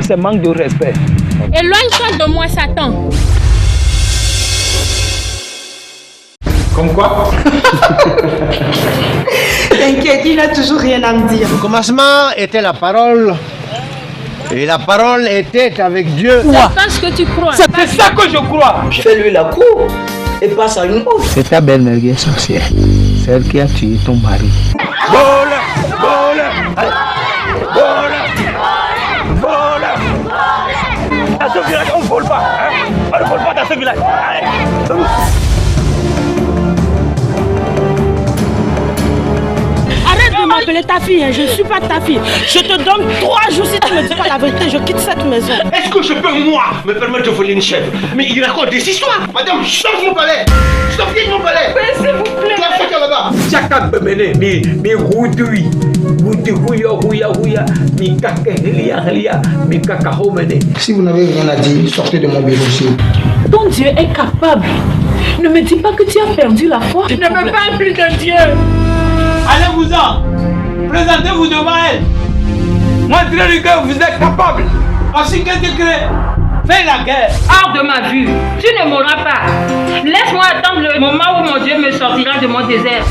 c'est manque de respect. Éloigne-toi de moi, Satan. Comme quoi? T'inquiète, il n'a toujours rien à me dire. Au commencement était la parole. Et la parole était avec Dieu. C'est pas ce que tu crois. C'est ça que je crois. Fais-lui la cour et passe à une autre. C'est ta belle-mère qui est sorcière. Celle qui a tué ton mari. Dans ce village, on ne vole pas. Hein? On ne vole pas dans ce village. Arrête de m'appeler ta fille, hein. Je ne suis pas ta fille. Je te donne 3 jours si tu ne me dis pas la vérité, je quitte cette maison. Est-ce que je peux, moi, me permettre de voler une chèvre? Mais il raconte des histoires. Madame, chauffe mon palais. Sortez de mon palais. Mais s'il vous plaît. Toi, chacun là-bas. Chacun peut mener, mais roudui. Si vous n'avez rien à dire, sortez de mon bureau aussi. Ton Dieu est capable. Ne me dis pas que tu as perdu la foi. Ne me parle plus de Dieu. Allez-vous-en. Présentez-vous devant elle. Montrez-lui que vous êtes capable. Ainsi que tu crées. Fais la guerre. Hors de ma vue. Tu ne mourras pas. Laisse-moi attendre le moment où mon Dieu me sortira de mon désert.